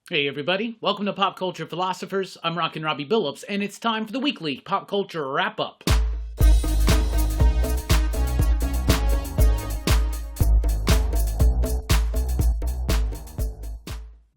Hey everybody, welcome to Pop Culture Philosophers. I'm Rockin Robbie Billups, and it's time for the weekly pop culture wrap-up.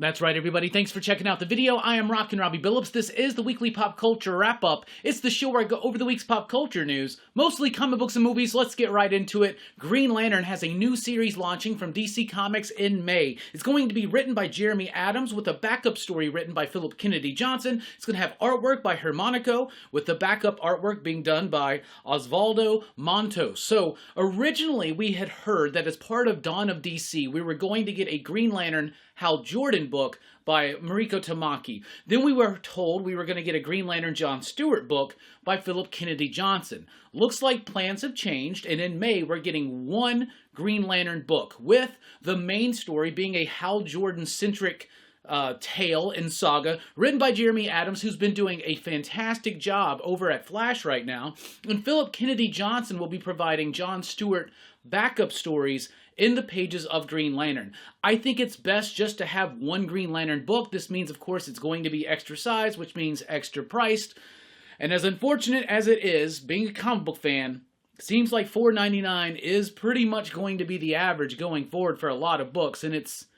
That's right, everybody. Thanks for checking out the video. I am Rockin Robbie Billups. This is the weekly pop culture wrap-up. It's the show where I go over the week's pop culture news, mostly comic books and movies. Let's get right into it. Green Lantern has a new series launching from DC Comics in May. It's going to be written by Jeremy Adams with a backup story written by Philip Kennedy Johnson. It's going to have artwork by Hermonico, with the backup artwork being done by Osvaldo Montos. So originally we had heard that as part of Dawn of DC, we were going to get a Green Lantern Hal Jordan book by Mariko Tamaki. Then we were told we were going to get a Green Lantern John Stewart book by Philip Kennedy Johnson. Looks like plans have changed, and in May we're getting one Green Lantern book, with the main story being a Hal Jordan-centric tale and saga written by Jeremy Adams, who's been doing a fantastic job over at Flash right now. And Philip Kennedy Johnson will be providing John Stewart backup stories in the pages of Green Lantern. I think it's best just to have one Green Lantern book. This means, of course, it's going to be extra size, which means extra priced. And as unfortunate as it is, being a comic book fan, seems like $4.99 is pretty much going to be the average going forward for a lot of books. And it's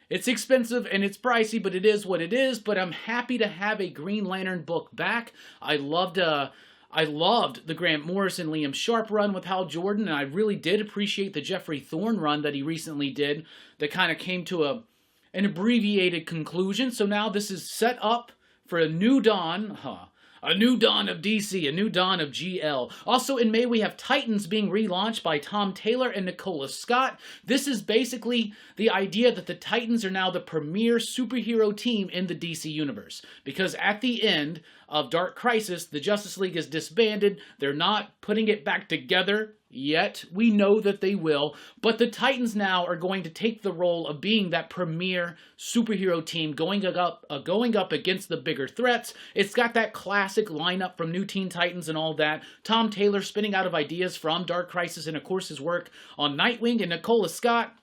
expensive and it's pricey, but it is what it is. But I'm happy to have a Green Lantern book back. I loved the Grant Morrison, Liam Sharp run with Hal Jordan, and I really did appreciate the Jeffrey Thorne run that he recently did that kind of came to an abbreviated conclusion. So now this is set up for a new dawn. A new dawn of DC, a new dawn of GL. Also in May, we have Titans being relaunched by Tom Taylor and Nicola Scott. This is basically the idea that the Titans are now the premier superhero team in the DC universe. Because at the end of Dark Crisis, the Justice League is disbanded. They're not putting it back together yet. We know that they will, but the Titans now are going to take the role of being that premier superhero team going up against the bigger threats. It's got that classic lineup from New Teen Titans and all that. Tom Taylor spinning out of ideas from Dark Crisis and of course his work on Nightwing, and Nicola Scott,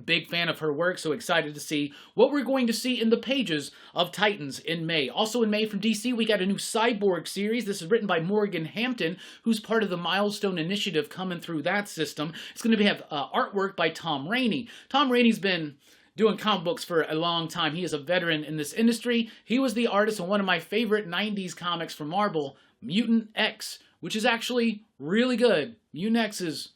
big fan of her work, so excited to see what we're going to see in the pages of Titans in May. Also in May from DC, we got a new Cyborg series. This is written by Morgan Hampton, who's part of the Milestone Initiative coming through that system. It's going to have artwork by Tom Rainey. Tom Rainey's been doing comic books for a long time. He is a veteran in this industry. He was the artist on one of my favorite 90s comics from Marvel, Mutant X, which is actually really good. Mutant X is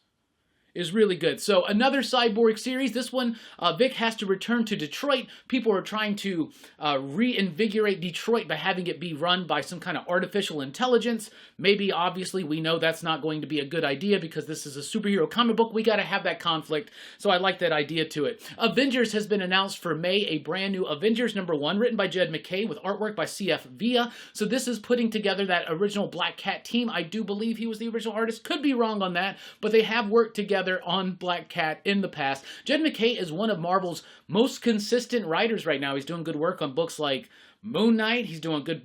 really good. So another Cyborg series. This one, Vic has to return to Detroit. People are trying to reinvigorate Detroit by having it be run by some kind of artificial intelligence. Maybe, obviously, we know that's not going to be a good idea because this is a superhero comic book. We got to have that conflict. So I like that idea to it. Avengers has been announced for May, a brand new Avengers #1 written by Jed MacKay with artwork by CF Villa. So this is putting together that original Black Cat team. I do believe he was the original artist. Could be wrong on that, but they have worked together on Black Cat in the past. Jed MacKay is one of Marvel's most consistent writers right now. He's doing good work on books like Moon Knight. He's doing good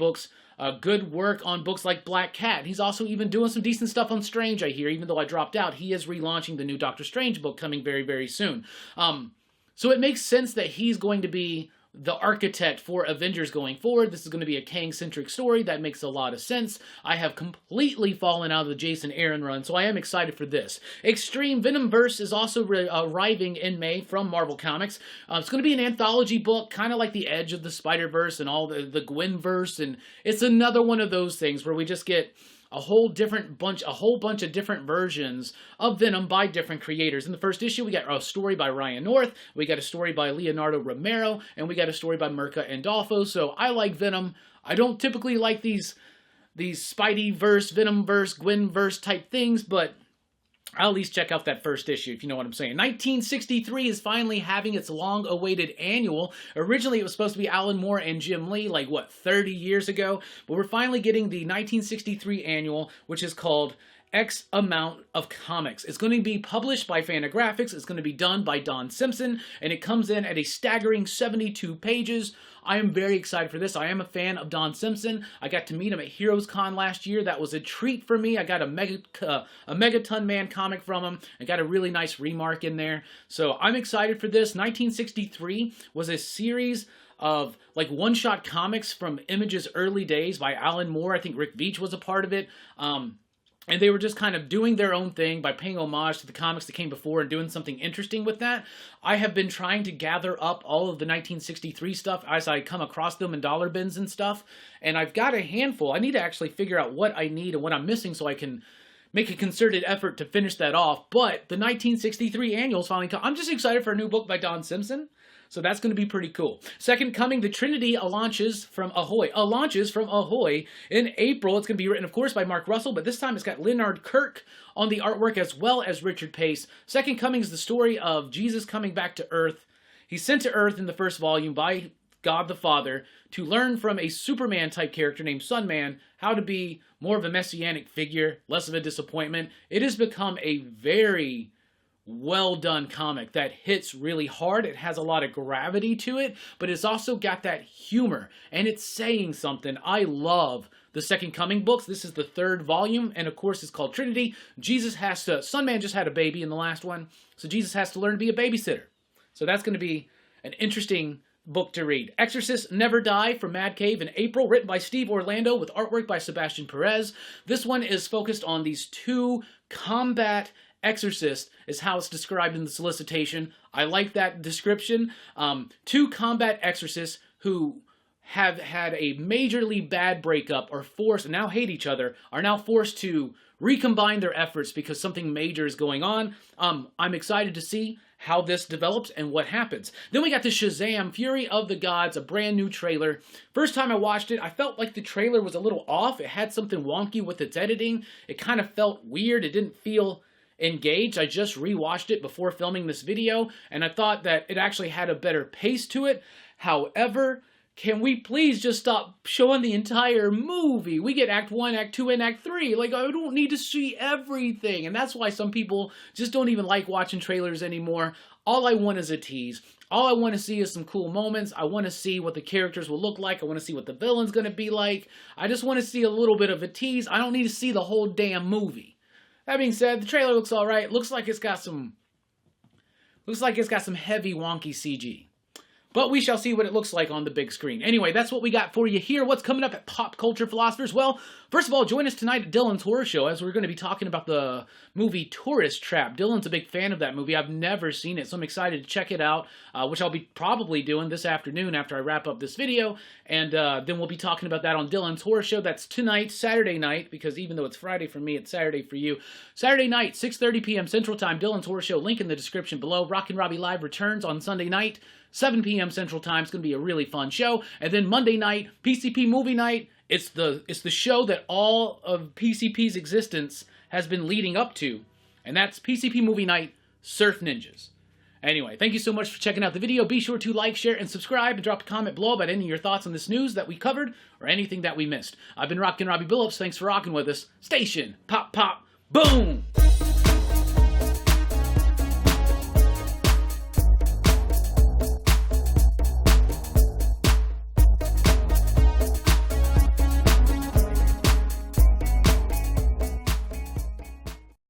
work on books like Black Cat. He's also even doing some decent stuff on Strange, I hear. Even though I dropped out, he is relaunching the new Doctor Strange book coming very, very soon. So it makes sense that he's going to be the architect for Avengers going forward. This is going to be a Kang-centric story. That makes a lot of sense. I have completely fallen out of the Jason Aaron run, so I am excited for this. Extreme Venomverse is also arriving in May from Marvel Comics. It's going to be an anthology book, kind of like the Edge of the Spider-Verse and all the Gwenverse, and it's another one of those things where we just get a whole bunch of different versions of Venom by different creators. In the first issue, we got a story by Ryan North, we got a story by Leonardo Romero, and we got a story by Mirka Andolfo. So I like Venom. I don't typically like these Spideyverse, Venomverse, Gwenverse type things, but I'll at least check out that first issue, if you know what I'm saying. 1963 is finally having its long-awaited annual. Originally, it was supposed to be Alan Moore and Jim Lee, 30 years ago? But we're finally getting the 1963 annual, which is called X amount of comics. It's going to be published by Fantagraphics. It's going to be done by Don Simpson, and it comes in at a staggering 72 pages. I am very excited for this. I am a fan of Don Simpson. I got to meet him at Heroes Con last year. That was a treat for me. I got a Megaton Man comic from him. I got a really nice remark in there. So I'm excited for this. 1963 was a series of like one-shot comics from Image's early days by Alan Moore. I think Rick Veitch was a part of it. And they were just kind of doing their own thing by paying homage to the comics that came before and doing something interesting with that. I have been trying to gather up all of the 1963 stuff as I come across them in dollar bins and stuff. And I've got a handful. I need to actually figure out what I need and what I'm missing so I can make a concerted effort to finish that off. But the 1963 annuals finally come. I'm just excited for a new book by Don Simpson. So that's going to be pretty cool. Second Coming, The Trinity launches from Ahoy. In April. It's going to be written, of course, by Mark Russell, but this time it's got Leonard Kirk on the artwork as well as Richard Pace. Second Coming is the story of Jesus coming back to Earth. He's sent to Earth in the first volume by God the Father to learn from a Superman-type character named Sunman how to be more of a messianic figure, less of a disappointment. It has become a very well done comic that hits really hard. It has a lot of gravity to it, but it's also got that humor, and it's saying something. I love the Second Coming books. This is the third volume, and of course it's called Trinity. Sunman just had a baby in the last one, so Jesus has to learn to be a babysitter. So that's going to be an interesting book to read. Exorcist Never Die from Mad Cave in April, written by Steve Orlando with artwork by Sebastian Perez. This one is focused on these two combat exorcists, is how it's described in the solicitation. I like that description. Two combat exorcists who have had a majorly bad breakup or forced, and now hate each other, are now forced to recombine their efforts because something major is going on. I'm excited to see how this develops and what happens. Then we got the Shazam Fury of the Gods, a brand new trailer. First time I watched it, I felt like the trailer was a little off. It had something wonky with its editing. It kind of felt weird. It didn't feel engaged. I just rewatched it before filming this video, and I thought that it actually had a better pace to it. However, can we please just stop showing the entire movie? We get Act 1, Act 2, and Act 3. Like, I don't need to see everything, and that's why some people just don't even like watching trailers anymore. All I want is a tease. All I want to see is some cool moments. I want to see what the characters will look like. I want to see what the villain's going to be like. I just want to see a little bit of a tease. I don't need to see the whole damn movie. That being said, the trailer looks all right. Looks like it's got some heavy wonky CG. But we shall see what it looks like on the big screen. Anyway, that's what we got for you here. What's coming up at Pop Culture Philosophers? Well, first of all, join us tonight at Dylan's Horror Show, as we're going to be talking about the movie Tourist Trap. Dylan's a big fan of that movie. I've never seen it, so I'm excited to check it out, which I'll be probably doing this afternoon after I wrap up this video. And then we'll be talking about that on Dylan's Horror Show. That's tonight, Saturday night, because even though it's Friday for me, it's Saturday for you. Saturday night, 6:30 p.m. Central Time, Dylan's Horror Show. Link in the description below. Rockin Robbie Live returns on Sunday night, 7 p.m. Central Time. It's going to be a really fun show. And then Monday night, PCP Movie Night. It's the show that all of PCP's existence has been leading up to. And that's PCP Movie Night, Surf Ninjas. Anyway, thank you so much for checking out the video. Be sure to like, share, and subscribe, and drop a comment below about any of your thoughts on this news that we covered or anything that we missed. I've been Rockin Robbie Billups. Thanks for rocking with us. Station, pop, pop, boom!